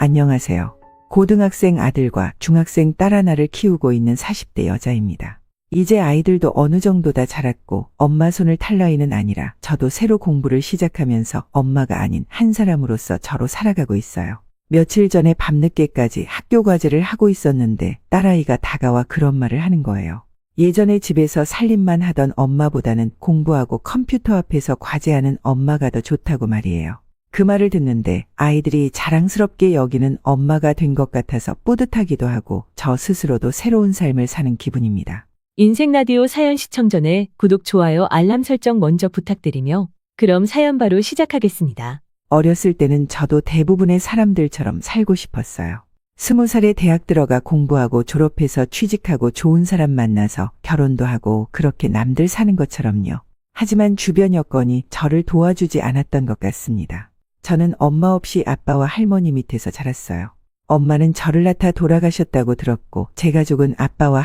안녕하세요. 고등학생 아들과 중학생 딸 하나를 키우고 있는 40대 여자입니다. 이제 아이들도 어느 정도 다 자랐고 엄마 손을 탈 나이는 아니라 저도 새로 공부를 시작하면서 엄마가 아닌 한 사람으로서 저로 살아가고 있어요. 며칠 전에 밤늦게까지 학교 과제를 하고 있었는데 딸아이가 다가와 그런 말을 하는 거예요. 예전에 집에서 살림만 하던 엄마보다는 공부하고 컴퓨터 앞에서 과제하는 엄마가 더 좋다고 말이에요. 그 말을 듣는데 아이들이 자랑스럽게 여기는 엄마가 된 것 같아서 뿌듯하기도 하고 저 스스로도 새로운 삶을 사는 기분입니다. 인생 라디오 사연 시청 전에 구독, 좋아요, 알람 설정 먼저 부탁드리며 그럼 사연 바로 시작하겠습니다. 어렸을 때는 저도 대부분의 사람들처럼 살고 싶었어요. 20살에 대학 들어가 공부하고 졸업해서 취직하고 좋은 사람 만나서 결혼도 하고 그렇게 남들 사는 것처럼요. 하지만 주변 여건이 저를 도와주지 않았던 것 같습니다. 저는 엄마 없이 아빠와 할머니 밑에서 자랐어요. 엄마는 저를 낳다 돌아가셨다고 들었고 제 가족은 아빠와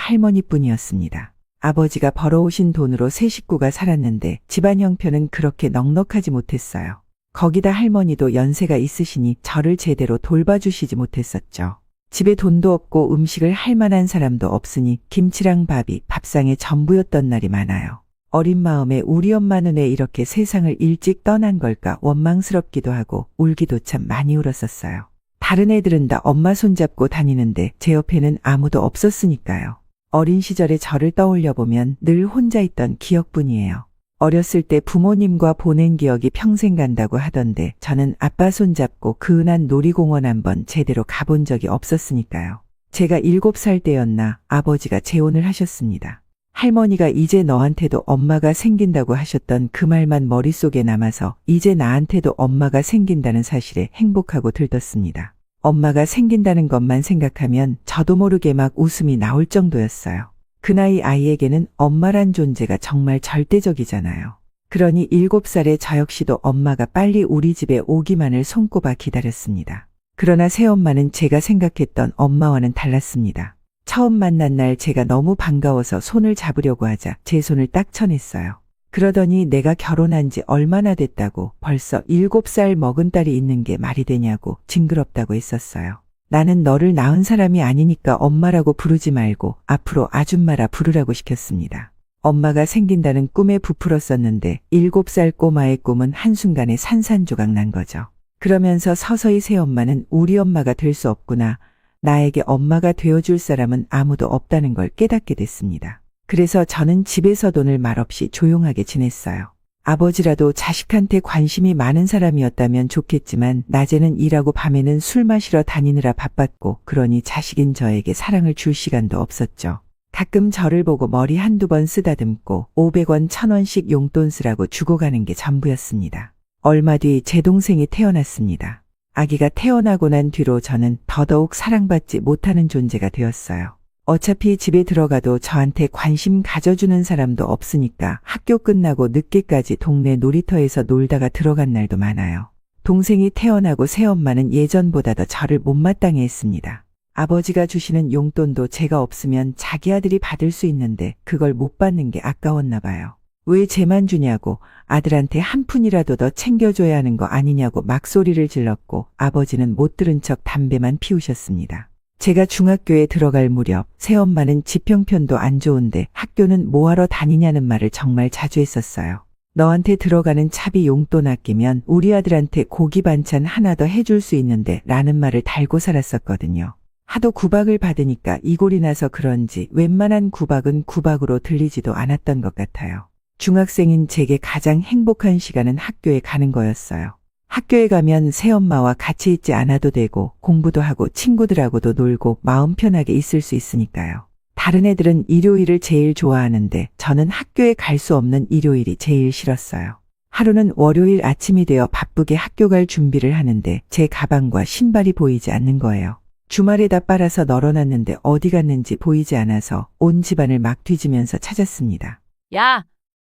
할머니뿐이었습니다. 아버지가 벌어오신 돈으로 세 식구가 살았는데 집안 형편은 그렇게 넉넉하지 못했어요. 거기다 할머니도 연세가 있으시니 저를 제대로 돌봐주시지 못했었죠. 집에 돈도 없고 음식을 할 만한 사람도 없으니 김치랑 밥이 밥상의 전부였던 날이 많아요. 어린 마음에 우리 엄마 눈에 이렇게 세상을 일찍 떠난 걸까 원망스럽기도 하고 울기도 참 많이 울었었어요. 다른 애들은 다 엄마 손잡고 다니는데 제 옆에는 아무도 없었으니까요. 어린 시절의 저를 떠올려 보면 늘 혼자 있던 기억뿐이에요. 어렸을 때 부모님과 보낸 기억이 평생 간다고 하던데 저는 아빠 손잡고 그은한 놀이공원 한번 제대로 가본 적이 없었으니까요. 제가 7살 때였나 아버지가 재혼을 하셨습니다. 할머니가 이제 너한테도 엄마가 생긴다고 하셨던 그 말만 머릿속에 남아서 이제 나한테도 엄마가 생긴다는 사실에 행복하고 들떴습니다. 엄마가 생긴다는 것만 생각하면 저도 모르게 막 웃음이 나올 정도였어요. 그 나이 아이에게는 엄마란 존재가 정말 절대적이잖아요. 그러니 7살의 저 역시도 엄마가 빨리 우리 집에 오기만을 손꼽아 기다렸습니다. 그러나 새엄마는 제가 생각했던 엄마와는 달랐습니다. 처음 만난 날 제가 너무 반가워서 손을 잡으려고 하자 제 손을 딱 쳐냈어요. 그러더니 내가 결혼한 지 얼마나 됐다고 벌써 7살 먹은 딸이 있는 게 말이 되냐고 징그럽다고 했었어요. 나는 너를 낳은 사람이 아니니까 엄마라고 부르지 말고 앞으로 아줌마라 부르라고 시켰습니다. 엄마가 생긴다는 꿈에 부풀었었는데 7살 꼬마의 꿈은 한순간에 산산조각 난 거죠. 그러면서 서서히 새엄마는 우리 엄마가 될 수 없구나. 나에게 엄마가 되어줄 사람은 아무도 없다는 걸 깨닫게 됐습니다. 그래서 저는 집에서도 늘 말없이 조용하게 지냈어요. 아버지라도 자식한테 관심이 많은 사람이었다면 좋겠지만 낮에는 일하고 밤에는 술 마시러 다니느라 바빴고 그러니 자식인 저에게 사랑을 줄 시간도 없었죠. 가끔 저를 보고 머리 한두 번 쓰다듬고 500원, 1000원씩 용돈 쓰라고 주고 가는 게 전부였습니다. 얼마 뒤 제 동생이 태어났습니다. 아기가 태어나고 난 뒤로 저는 더더욱 사랑받지 못하는 존재가 되었어요. 어차피 집에 들어가도 저한테 관심 가져주는 사람도 없으니까 학교 끝나고 늦게까지 동네 놀이터에서 놀다가 들어간 날도 많아요. 동생이 태어나고 새엄마는 예전보다 더 저를 못마땅해 했습니다. 아버지가 주시는 용돈도 제가 없으면 자기 아들이 받을 수 있는데 그걸 못 받는 게 아까웠나 봐요. 왜 쟤만 주냐고 아들한테 한 푼이라도 더 챙겨줘야 하는 거 아니냐고 막소리를 질렀고 아버지는 못 들은 척 담배만 피우셨습니다. 제가 중학교에 들어갈 무렵 새엄마는 집 형편도 안 좋은데 학교는 뭐하러 다니냐는 말을 정말 자주 했었어요. 너한테 들어가는 차비 용돈 아끼면 우리 아들한테 고기 반찬 하나 더 해줄 수 있는데 라는 말을 달고 살았었거든요. 하도 구박을 받으니까 이골이 나서 그런지 웬만한 구박은 구박으로 들리지도 않았던 것 같아요. 중학생인 제게 가장 행복한 시간은 학교에 가는 거였어요. 학교에 가면 새엄마와 같이 있지 않아도 되고 공부도 하고 친구들하고도 놀고 마음 편하게 있을 수 있으니까요. 다른 애들은 일요일을 제일 좋아하는데 저는 학교에 갈 수 없는 일요일이 제일 싫었어요. 하루는 월요일 아침이 되어 바쁘게 학교 갈 준비를 하는데 제 가방과 신발이 보이지 않는 거예요. 주말에다 빨아서 널어놨는데 어디 갔는지 보이지 않아서 온 집안을 막 뒤지면서 찾았습니다. 야,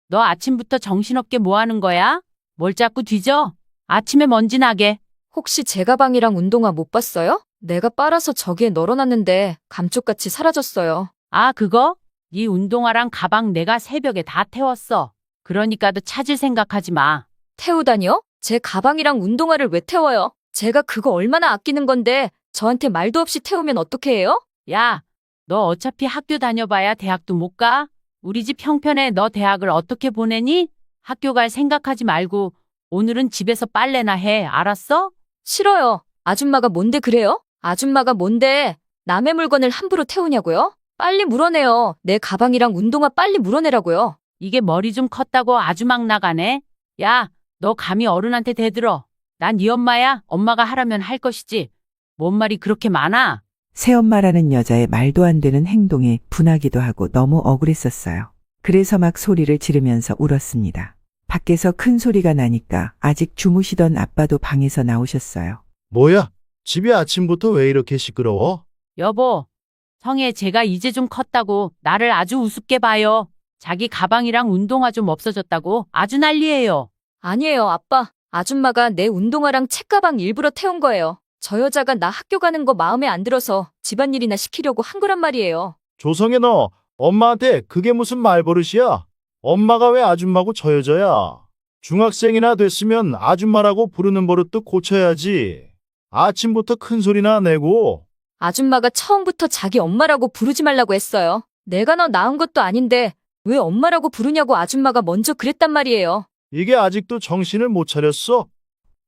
너 아침부터 정신없게 뭐 하는 거야? 뭘 자꾸 뒤져? 아침에 먼지 나게. 혹시 제 가방이랑 운동화 못 봤어요? 내가 빨아서 저기에 널어놨는데 감쪽같이 사라졌어요. 아, 그거? 네 운동화랑 가방 내가 새벽에 다 태웠어. 그러니까 너 찾을 생각하지 마. 태우다니요? 제 가방이랑 운동화를 왜 태워요? 제가 그거 얼마나 아끼는 건데 저한테 말도 없이 태우면 어떻게 해요? 야, 너 어차피 학교 다녀봐야 대학도 못 가? 우리 집 형편에 너 대학을 어떻게 보내니? 학교 갈 생각하지 말고 오늘은 집에서 빨래나 해. 알았어? 싫어요. 아줌마가 뭔데 그래요? 아줌마가 뭔데 남의 물건을 함부로 태우냐고요? 빨리 물어내요. 내 가방이랑 운동화 빨리 물어내라고요. 이게 머리 좀 컸다고 아주 막 나가네. 야, 너 감히 어른한테 대들어. 난 네 엄마야. 엄마가 하라면 할 것이지. 뭔 말이 그렇게 많아? 새엄마라는 여자의 말도 안 되는 행동에 분하기도 하고 너무 억울했었어요. 그래서 막 소리를 지르면서 울었습니다. 밖에서 큰 소리가 나니까 아직 주무시던 아빠도 방에서 나오셨어요. 뭐야? 집이 아침부터 왜 이렇게 시끄러워? 여보, 성혜 제가 이제 좀 컸다고 나를 아주 우습게 봐요. 자기 가방이랑 운동화 좀 없어졌다고 아주 난리예요. 아니에요, 아빠. 아줌마가 내 운동화랑 책가방 일부러 태운 거예요. 저 여자가 나 학교 가는 거 마음에 안 들어서 집안일이나 시키려고 한 거란 말이에요. 조성애 너 엄마한테 그게 무슨 말버릇이야? 엄마가 왜 아줌마고 저 여자야? 중학생이나 됐으면 아줌마라고 부르는 버릇도 고쳐야지. 아침부터 큰 소리나 내고. 아줌마가 처음부터 자기 엄마라고 부르지 말라고 했어요. 내가 너 낳은 것도 아닌데 왜 엄마라고 부르냐고 아줌마가 먼저 그랬단 말이에요. 이게 아직도 정신을 못 차렸어?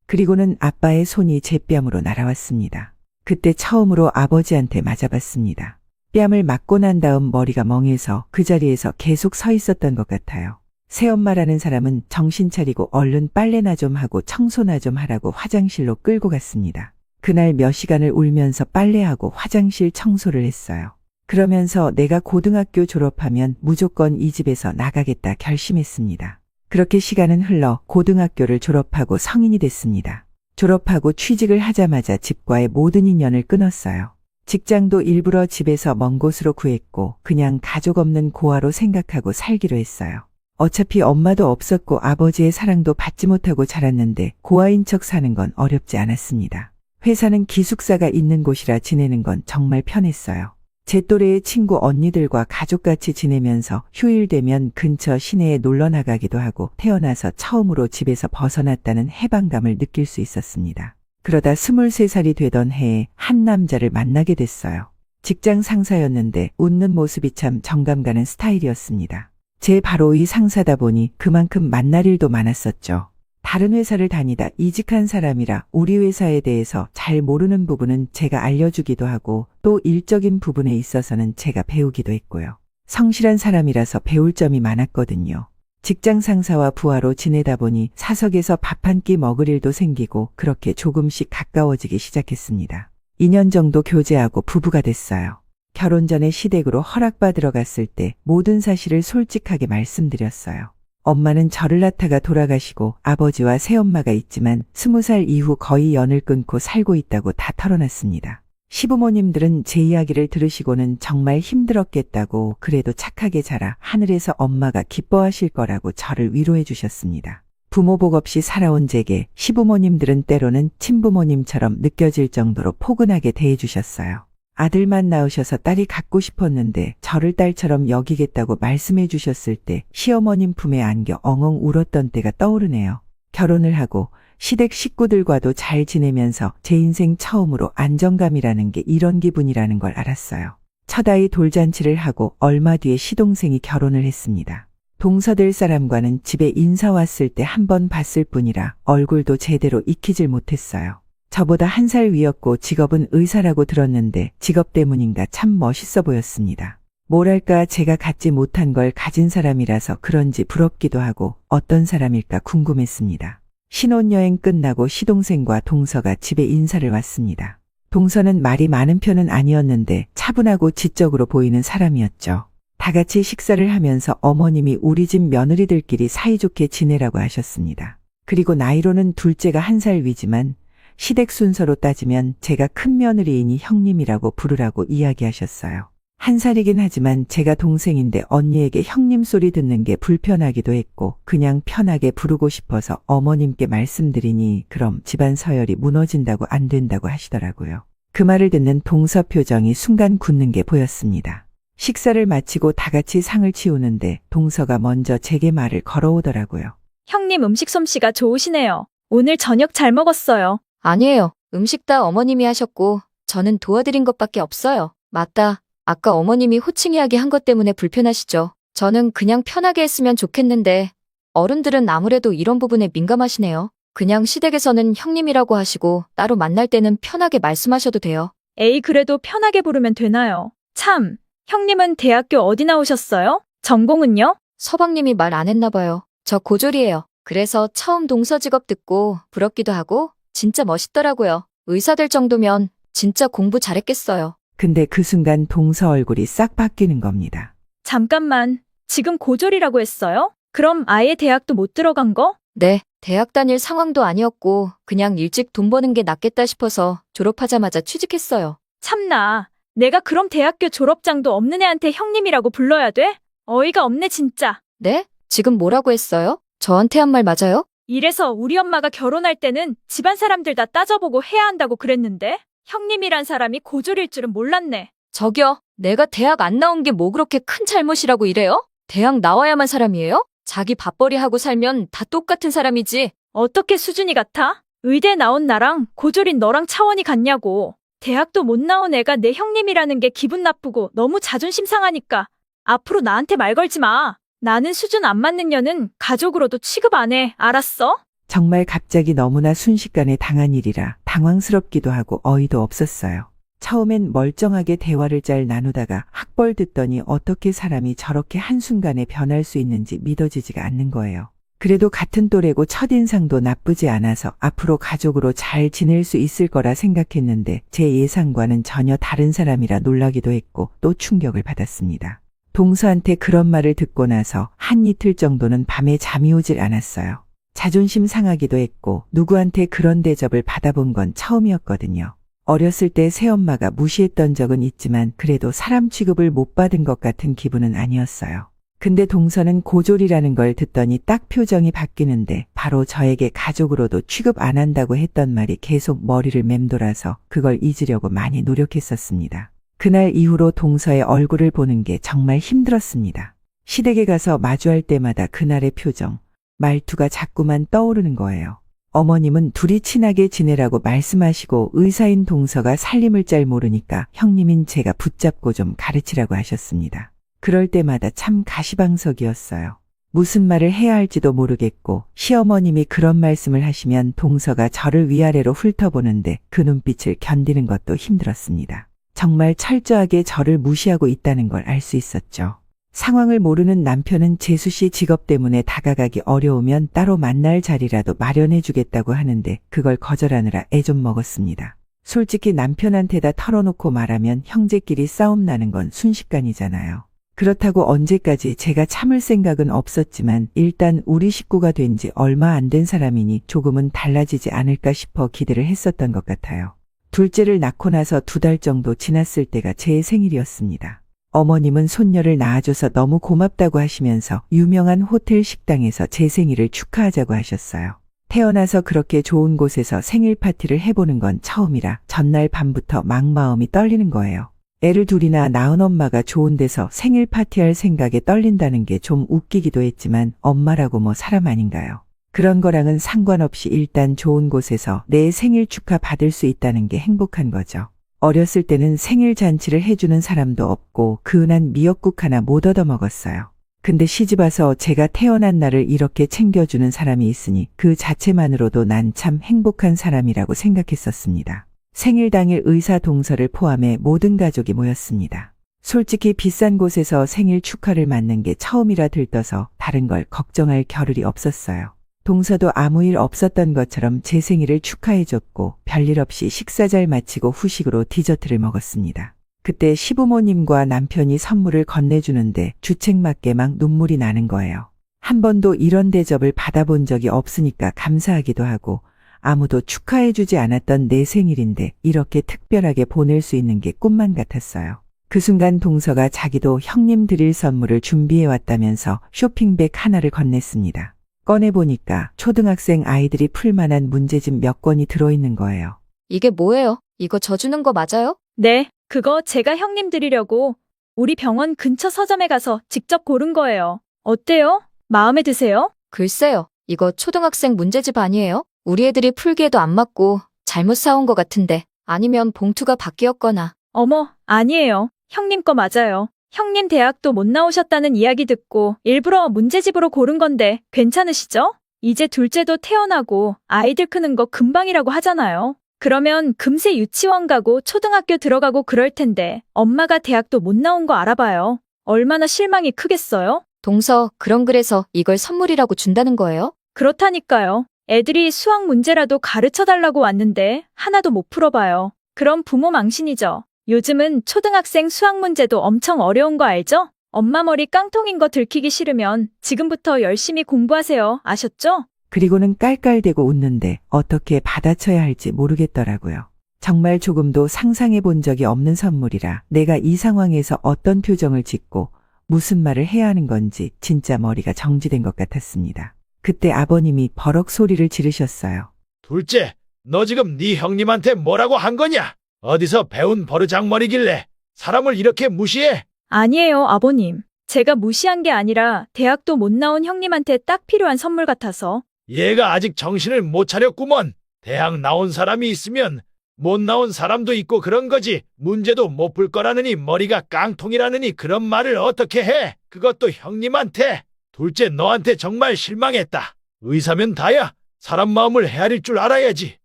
그리고는 아빠의 손이 제 뺨으로 날아왔습니다. 그때 처음으로 아버지한테 맞아봤습니다. 뺨을 맞고 난 다음 머리가 멍해서 그 자리에서 계속 서 있었던 것 같아요. 새엄마라는 사람은 정신 차리고 얼른 빨래나 좀 하고 청소나 좀 하라고 화장실로 끌고 갔습니다. 그날 몇 시간을 울면서 빨래하고 화장실 청소를 했어요. 그러면서 내가 고등학교 졸업하면 무조건 이 집에서 나가겠다 결심했습니다. 그렇게 시간은 흘러 고등학교를 졸업하고 성인이 됐습니다. 졸업하고 취직을 하자마자 집과의 모든 인연을 끊었어요. 직장도 일부러 집에서 먼 곳으로 구했고 그냥 가족 없는 고아로 생각하고 살기로 했어요. 어차피 엄마도 없었고 아버지의 사랑도 받지 못하고 자랐는데 고아인 척 사는 건 어렵지 않았습니다. 회사는 기숙사가 있는 곳이라 지내는 건 정말 편했어요. 제 또래의 친구 언니들과 가족같이 지내면서 휴일 되면 근처 시내에 놀러 나가기도 하고 태어나서 처음으로 집에서 벗어났다는 해방감을 느낄 수 있었습니다. 그러다 23살이 되던 해에 한 남자를 만나게 됐어요. 직장 상사였는데 웃는 모습이 참 정감 가는 스타일이었습니다. 제 바로 이 상사다 보니 그만큼 만날 일도 많았었죠. 다른 회사를 다니다 이직한 사람이라 우리 회사에 대해서 잘 모르는 부분은 제가 알려주기도 하고 또 일적인 부분에 있어서는 제가 배우기도 했고요. 성실한 사람이라서 배울 점이 많았거든요. 직장 상사와 부하로 지내다 보니 사석에서 밥 한 끼 먹을 일도 생기고 그렇게 조금씩 가까워지기 시작했습니다. 2년 정도 교제하고 부부가 됐어요. 결혼 전에 시댁으로 허락받으러 갔을 때 모든 사실을 솔직하게 말씀드렸어요. 엄마는 저를 낳다가 돌아가시고 아버지와 새엄마가 있지만 20살 이후 거의 연을 끊고 살고 있다고 다 털어놨습니다. 시부모님들은 제 이야기를 들으시고는 정말 힘들었겠다고 그래도 착하게 자라 하늘에서 엄마가 기뻐하실 거라고 저를 위로해 주셨습니다. 부모 복 없이 살아온 제게 시부모님들은 때로는 친부모님처럼 느껴질 정도로 포근하게 대해주셨어요. 아들만 낳으셔서 딸이 갖고 싶었는데 저를 딸처럼 여기겠다고 말씀해 주셨을 때 시어머님 품에 안겨 엉엉 울었던 때가 떠오르네요. 결혼을 하고 시댁 식구들과도 잘 지내면서 제 인생 처음으로 안정감이라는 게 이런 기분이라는 걸 알았어요. 첫 아이 돌잔치를 하고 얼마 뒤에 시동생이 결혼을 했습니다. 동서될 사람과는 집에 인사 왔을 때 한 번 봤을 뿐이라 얼굴도 제대로 익히질 못했어요. 저보다 1살 위였고 직업은 의사라고 들었는데 직업 때문인가 참 멋있어 보였습니다. 뭐랄까 제가 갖지 못한 걸 가진 사람이라서 그런지 부럽기도 하고 어떤 사람일까 궁금했습니다. 신혼여행 끝나고 시동생과 동서가 집에 인사를 왔습니다. 동서는 말이 많은 편은 아니었는데 차분하고 지적으로 보이는 사람이었죠. 다 같이 식사를 하면서 어머님이 우리 집 며느리들끼리 사이좋게 지내라고 하셨습니다. 그리고 나이로는 둘째가 1살 위지만 시댁 순서로 따지면 제가 큰 며느리이니 형님이라고 부르라고 이야기하셨어요. 1살이긴 하지만 제가 동생인데 언니에게 형님 소리 듣는 게 불편하기도 했고 그냥 편하게 부르고 싶어서 어머님께 말씀드리니 그럼 집안 서열이 무너진다고 안 된다고 하시더라고요. 그 말을 듣는 동서 표정이 순간 굳는 게 보였습니다. 식사를 마치고 다 같이 상을 치우는데 동서가 먼저 제게 말을 걸어오더라고요. 형님 음식 솜씨가 좋으시네요. 오늘 저녁 잘 먹었어요. 아니에요. 음식 다 어머님이 하셨고 저는 도와드린 것밖에 없어요. 맞다. 아까 어머님이 호칭 이야기 한 것 때문에 불편하시죠? 저는 그냥 편하게 했으면 좋겠는데 어른들은 아무래도 이런 부분에 민감하시네요. 그냥 시댁에서는 형님이라고 하시고 따로 만날 때는 편하게 말씀하셔도 돼요. 에이, 그래도 편하게 부르면 되나요? 참, 형님은 대학교 어디 나오셨어요? 전공은요? 서방님이 말 안 했나 봐요. 저 고졸이에요. 그래서 처음 동서 직업 듣고 부럽기도 하고 진짜 멋있더라고요. 의사 될 정도면 진짜 공부 잘했겠어요. 근데 그 순간 동서 얼굴이 싹 바뀌는 겁니다. 잠깐만, 지금 고졸이라고 했어요? 그럼 아예 대학도 못 들어간 거? 네, 대학 다닐 상황도 아니었고 그냥 일찍 돈 버는 게 낫겠다 싶어서 졸업하자마자 취직했어요. 참나, 내가 그럼 대학교 졸업장도 없는 애한테 형님이라고 불러야 돼? 어이가 없네 진짜. 네? 지금 뭐라고 했어요? 저한테 한 말 맞아요? 이래서 우리 엄마가 결혼할 때는 집안 사람들 다 따져보고 해야 한다고 그랬는데 형님이란 사람이 고졸일 줄은 몰랐네. 저기요, 내가 대학 안 나온 게 뭐 그렇게 큰 잘못이라고 이래요? 대학 나와야만 사람이에요? 자기 밥벌이 하고 살면 다 똑같은 사람이지. 어떻게 수준이 같아? 의대 나온 나랑 고졸인 너랑 차원이 같냐고. 대학도 못 나온 애가 내 형님이라는 게 기분 나쁘고 너무 자존심 상하니까 앞으로 나한테 말 걸지 마. 나는 수준 안 맞는 년은 가족으로도 취급 안 해. 알았어? 정말 갑자기 너무나 순식간에 당한 일이라 당황스럽기도 하고 어이도 없었어요. 처음엔 멀쩡하게 대화를 잘 나누다가 학벌 듣더니 어떻게 사람이 저렇게 한순간에 변할 수 있는지 믿어지지가 않는 거예요. 그래도 같은 또래고 첫인상도 나쁘지 않아서 앞으로 가족으로 잘 지낼 수 있을 거라 생각했는데 제 예상과는 전혀 다른 사람이라 놀라기도 했고 또 충격을 받았습니다. 동서한테 그런 말을 듣고 나서 한 이틀 정도는 밤에 잠이 오질 않았어요. 자존심 상하기도 했고 누구한테 그런 대접을 받아본 건 처음이었거든요. 어렸을 때 새엄마가 무시했던 적은 있지만 그래도 사람 취급을 못 받은 것 같은 기분은 아니었어요. 근데 동서는 고졸이라는 걸 듣더니 딱 표정이 바뀌는데 바로 저에게 가족으로도 취급 안 한다고 했던 말이 계속 머리를 맴돌아서 그걸 잊으려고 많이 노력했었습니다. 그날 이후로 동서의 얼굴을 보는 게 정말 힘들었습니다. 시댁에 가서 마주할 때마다 그날의 표정, 말투가 자꾸만 떠오르는 거예요. 어머님은 둘이 친하게 지내라고 말씀하시고 의사인 동서가 살림을 잘 모르니까 형님인 제가 붙잡고 좀 가르치라고 하셨습니다. 그럴 때마다 참 가시방석이었어요. 무슨 말을 해야 할지도 모르겠고 시어머님이 그런 말씀을 하시면 동서가 저를 위아래로 훑어보는데 그 눈빛을 견디는 것도 힘들었습니다. 정말 철저하게 저를 무시하고 있다는 걸 알 수 있었죠. 상황을 모르는 남편은 재수 씨 직업 때문에 다가가기 어려우면 따로 만날 자리라도 마련해 주겠다고 하는데 그걸 거절하느라 애 좀 먹었습니다. 솔직히 남편한테다 털어놓고 말하면 형제끼리 싸움 나는 건 순식간이잖아요. 그렇다고 언제까지 제가 참을 생각은 없었지만 일단 우리 식구가 된 지 얼마 안 된 사람이니 조금은 달라지지 않을까 싶어 기대를 했었던 것 같아요. 둘째를 낳고 나서 2달 정도 지났을 때가 제 생일이었습니다. 어머님은 손녀를 낳아줘서 너무 고맙다고 하시면서 유명한 호텔 식당에서 제 생일을 축하하자고 하셨어요. 태어나서 그렇게 좋은 곳에서 생일 파티를 해보는 건 처음이라 전날 밤부터 막 마음이 떨리는 거예요. 애를 둘이나 낳은 엄마가 좋은 데서 생일 파티할 생각에 떨린다는 게 좀 웃기기도 했지만 엄마라고 뭐 사람 아닌가요? 그런 거랑은 상관없이 일단 좋은 곳에서 내 생일 축하 받을 수 있다는 게 행복한 거죠. 어렸을 때는 생일 잔치를 해주는 사람도 없고 그은한 미역국 하나 못 얻어먹었어요. 근데 시집와서 제가 태어난 날을 이렇게 챙겨주는 사람이 있으니 그 자체만으로도 난 참 행복한 사람이라고 생각했었습니다. 생일 당일 의사 동서를 포함해 모든 가족이 모였습니다. 솔직히 비싼 곳에서 생일 축하를 맞는 게 처음이라 들떠서 다른 걸 걱정할 겨를이 없었어요. 동서도 아무 일 없었던 것처럼 제 생일을 축하해줬고 별일 없이 식사 잘 마치고 후식으로 디저트를 먹었습니다. 그때 시부모님과 남편이 선물을 건네주는데 주책맞게 막 눈물이 나는 거예요. 한 번도 이런 대접을 받아본 적이 없으니까 감사하기도 하고 아무도 축하해주지 않았던 내 생일인데 이렇게 특별하게 보낼 수 있는 게 꿈만 같았어요. 그 순간 동서가 자기도 형님 드릴 선물을 준비해왔다면서 쇼핑백 하나를 건넸습니다. 꺼내보니까 초등학생 아이들이 풀만한 문제집 몇 권이 들어있는 거예요. 이게 뭐예요? 이거 저 주는 거 맞아요? 네, 그거 제가 형님 드리려고 우리 병원 근처 서점에 가서 직접 고른 거예요. 어때요? 마음에 드세요? 글쎄요. 이거 초등학생 문제집 아니에요? 우리 애들이 풀기에도 안 맞고 잘못 사온 거 같은데. 아니면 봉투가 바뀌었거나. 어머, 아니에요. 형님 거 맞아요. 형님 대학도 못 나오셨다는 이야기 듣고 일부러 문제집으로 고른 건데 괜찮으시죠? 이제 둘째도 태어나고 아이들 크는 거 금방이라고 하잖아요. 그러면 금세 유치원 가고 초등학교 들어가고 그럴 텐데 엄마가 대학도 못 나온 거 알아봐요. 얼마나 실망이 크겠어요? 동서, 그럼 그래서 이걸 선물이라고 준다는 거예요? 그렇다니까요. 애들이 수학 문제라도 가르쳐 달라고 왔는데 하나도 못 풀어봐요. 그럼 부모 망신이죠. 요즘은 초등학생 수학 문제도 엄청 어려운 거 알죠? 엄마 머리 깡통인 거 들키기 싫으면 지금부터 열심히 공부하세요. 아셨죠? 그리고는 깔깔대고 웃는데 어떻게 받아쳐야 할지 모르겠더라고요. 정말 조금도 상상해 본 적이 없는 선물이라 내가 이 상황에서 어떤 표정을 짓고 무슨 말을 해야 하는 건지 진짜 머리가 정지된 것 같았습니다. 그때 아버님이 버럭 소리를 지르셨어요. 둘째, 너 지금 네 형님한테 뭐라고 한 거냐? 어디서 배운 버르장머리길래 사람을 이렇게 무시해? 아니에요, 아버님. 제가 무시한 게 아니라 대학도 못 나온 형님한테 딱 필요한 선물 같아서. 얘가 아직 정신을 못 차렸구먼. 대학 나온 사람이 있으면 못 나온 사람도 있고 그런 거지. 문제도 못 풀 거라느니 머리가 깡통이라느니 그런 말을 어떻게 해? 그것도 형님한테. 둘째, 너한테 정말 실망했다. 의사면 다야. 사람 마음을 헤아릴 줄 알아야지.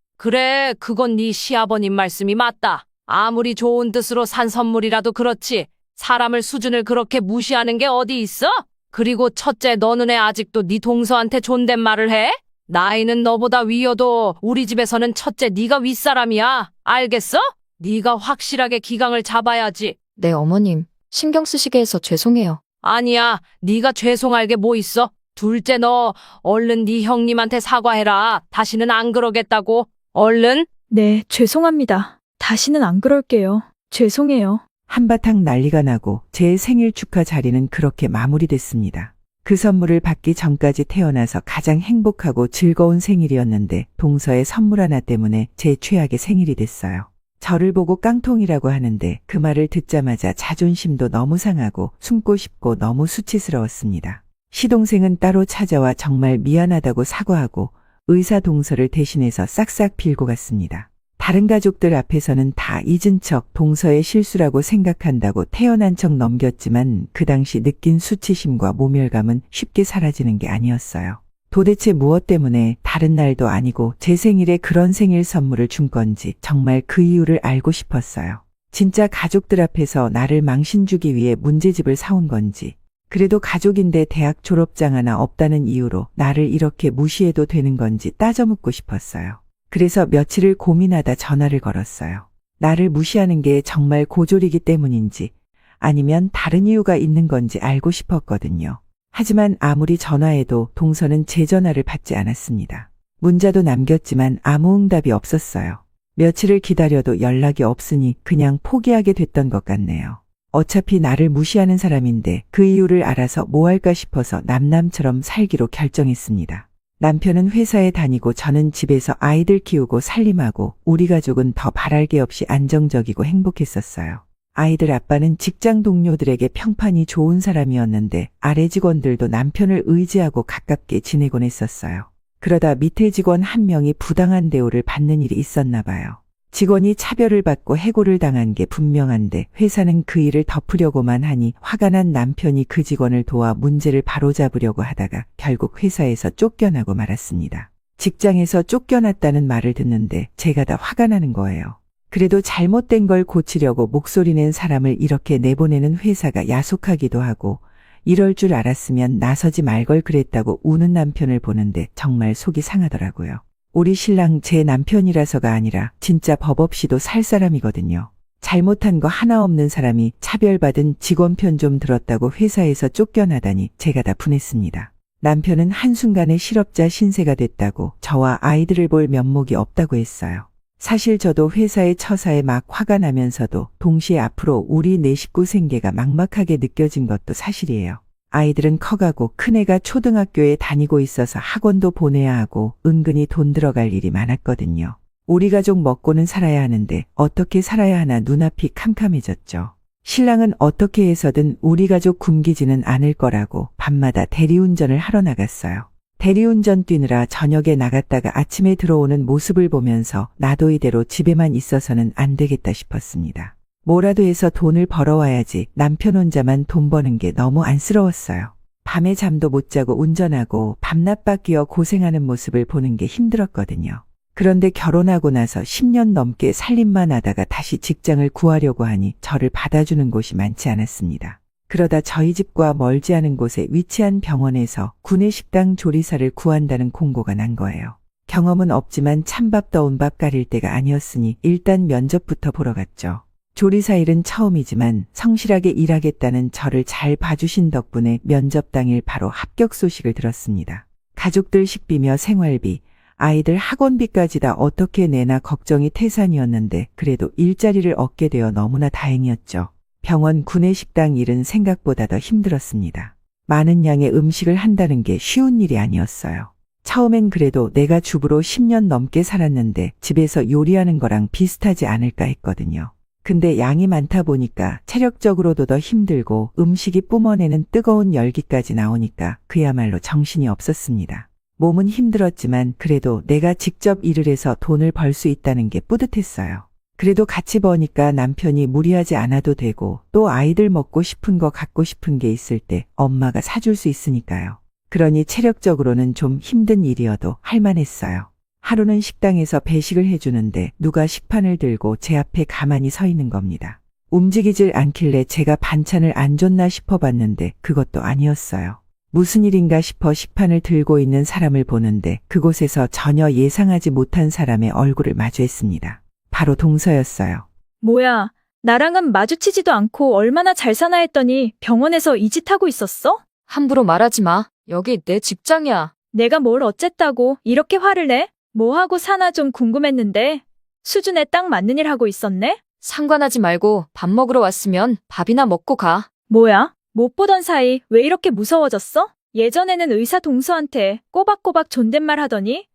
그래, 그건 네 시아버님 말씀이 맞다. 아무리 좋은 뜻으로 산 선물이라도 그렇지. 사람을 수준을 그렇게 무시하는 게 어디 있어? 그리고 첫째, 너는 애 아직도 네 동서한테 존댓말을 해? 나이는 너보다 위여도 우리 집에서는 첫째 네가 윗사람이야. 알겠어? 네가 확실하게 기강을 잡아야지. 네, 어머님. 신경 쓰시게 해서 죄송해요. 아니야, 네가 죄송할 게 뭐 있어? 둘째, 너 얼른 네 형님한테 사과해라. 다시는 안 그러겠다고. 얼른. 네, 죄송합니다. 다시는 안 그럴게요. 죄송해요. 한바탕 난리가 나고 제 생일 축하 자리는 그렇게 마무리됐습니다. 그 선물을 받기 전까지 태어나서 가장 행복하고 즐거운 생일이었는데 동서의 선물 하나 때문에 제 최악의 생일이 됐어요. 저를 보고 깡통이라고 하는데 그 말을 듣자마자 자존심도 너무 상하고 숨고 싶고 너무 수치스러웠습니다. 시동생은 따로 찾아와 정말 미안하다고 사과하고 의사 동서를 대신해서 싹싹 빌고 갔습니다. 다른 가족들 앞에서는 다 잊은 척 동서의 실수라고 생각한다고 태어난 척 넘겼지만 그 당시 느낀 수치심과 모멸감은 쉽게 사라지는 게 아니었어요. 도대체 무엇 때문에 다른 날도 아니고 제 생일에 그런 생일 선물을 준 건지 정말 그 이유를 알고 싶었어요. 진짜 가족들 앞에서 나를 망신 주기 위해 문제집을 사온 건지, 그래도 가족인데 대학 졸업장 하나 없다는 이유로 나를 이렇게 무시해도 되는 건지 따져 묻고 싶었어요. 그래서 며칠을 고민하다 전화를 걸었어요. 나를 무시하는 게 정말 고졸이기 때문인지 아니면 다른 이유가 있는 건지 알고 싶었거든요. 하지만 아무리 전화해도 동서는 제 전화를 받지 않았습니다. 문자도 남겼지만 아무 응답이 없었어요. 며칠을 기다려도 연락이 없으니 그냥 포기하게 됐던 것 같네요. 어차피 나를 무시하는 사람인데 그 이유를 알아서 뭐 할까 싶어서 남남처럼 살기로 결정했습니다. 남편은 회사에 다니고 저는 집에서 아이들 키우고 살림하고 우리 가족은 더 바랄 게 없이 안정적이고 행복했었어요. 아이들 아빠는 직장 동료들에게 평판이 좋은 사람이었는데 아래 직원들도 남편을 의지하고 가깝게 지내곤 했었어요. 그러다 밑에 직원 한 명이 부당한 대우를 받는 일이 있었나 봐요. 직원이 차별을 받고 해고를 당한 게 분명한데 회사는 그 일을 덮으려고만 하니 화가 난 남편이 그 직원을 도와 문제를 바로잡으려고 하다가 결국 회사에서 쫓겨나고 말았습니다. 직장에서 쫓겨났다는 말을 듣는데 제가 다 화가 나는 거예요. 그래도 잘못된 걸 고치려고 목소리 낸 사람을 이렇게 내보내는 회사가 야속하기도 하고 이럴 줄 알았으면 나서지 말 걸 그랬다고 우는 남편을 보는데 정말 속이 상하더라고요. 우리 신랑 제 남편이라서가 아니라 진짜 법 없이도 살 사람이거든요. 잘못한 거 하나 없는 사람이 차별받은 직원 편 좀 들었다고 회사에서 쫓겨나다니 제가 다 분했습니다. 남편은 한순간에 실업자 신세가 됐다고 저와 아이들을 볼 면목이 없다고 했어요. 사실 저도 회사의 처사에 막 화가 나면서도 동시에 앞으로 우리 네 식구 생계가 막막하게 느껴진 것도 사실이에요. 아이들은 커가고 큰애가 초등학교에 다니고 있어서 학원도 보내야 하고 은근히 돈 들어갈 일이 많았거든요. 우리 가족 먹고는 살아야 하는데 어떻게 살아야 하나 눈앞이 캄캄해졌죠. 신랑은 어떻게 해서든 우리 가족 굶기지는 않을 거라고 밤마다 대리운전을 하러 나갔어요. 대리운전 뛰느라 저녁에 나갔다가 아침에 들어오는 모습을 보면서 나도 이대로 집에만 있어서는 안 되겠다 싶었습니다. 뭐라도 해서 돈을 벌어와야지 남편 혼자만 돈 버는 게 너무 안쓰러웠어요. 밤에 잠도 못 자고 운전하고 밤낮 바뀌어 고생하는 모습을 보는 게 힘들었거든요. 그런데 결혼하고 나서 10년 넘게 살림만 하다가 다시 직장을 구하려고 하니 저를 받아주는 곳이 많지 않았습니다. 그러다 저희 집과 멀지 않은 곳에 위치한 병원에서 구내식당 조리사를 구한다는 공고가 난 거예요. 경험은 없지만 찬밥 더운 밥 가릴 때가 아니었으니 일단 면접부터 보러 갔죠. 조리사 일은 처음이지만 성실하게 일하겠다는 저를 잘 봐주신 덕분에 면접 당일 바로 합격 소식을 들었습니다. 가족들 식비며 생활비, 아이들 학원비까지 다 어떻게 내나 걱정이 태산이었는데 그래도 일자리를 얻게 되어 너무나 다행이었죠. 병원 구내식당 일은 생각보다 더 힘들었습니다. 많은 양의 음식을 한다는 게 쉬운 일이 아니었어요. 처음엔 그래도 내가 주부로 10년 넘게 살았는데 집에서 요리하는 거랑 비슷하지 않을까 했거든요. 근데 양이 많다 보니까 체력적으로도 더 힘들고 음식이 뿜어내는 뜨거운 열기까지 나오니까 그야말로 정신이 없었습니다. 몸은 힘들었지만 그래도 내가 직접 일을 해서 돈을 벌 수 있다는 게 뿌듯했어요. 그래도 같이 버니까 남편이 무리하지 않아도 되고 또 아이들 먹고 싶은 거 갖고 싶은 게 있을 때 엄마가 사줄 수 있으니까요. 그러니 체력적으로는 좀 힘든 일이어도 할만했어요. 하루는 식당에서 배식을 해주는데 누가 식판을 들고 제 앞에 가만히 서 있는 겁니다. 움직이질 않길래 제가 반찬을 안 줬나 싶어봤는데 그것도 아니었어요. 무슨 일인가 싶어 식판을 들고 있는 사람을 보는데 그곳에서 전혀 예상하지 못한 사람의 얼굴을 마주했습니다. 바로 동서였어요. 뭐야, 나랑은 마주치지도 않고 얼마나 잘 사나 했더니 병원에서 이 짓 하고 있었어? 함부로 말하지 마. 여기 내 직장이야. 내가 뭘 어쨌다고 이렇게 화를 내? 뭐 하고 사나 좀 궁금했는데 수준에 딱 맞는 일 하고 있었네? 상관하지 말고 밥 먹으러 왔으면 밥이나 먹고 가. 뭐야? 못 보던 사이 왜 이렇게 무서워졌어? 예전에는 의사 동서한테 꼬박꼬박 존댓말 하더니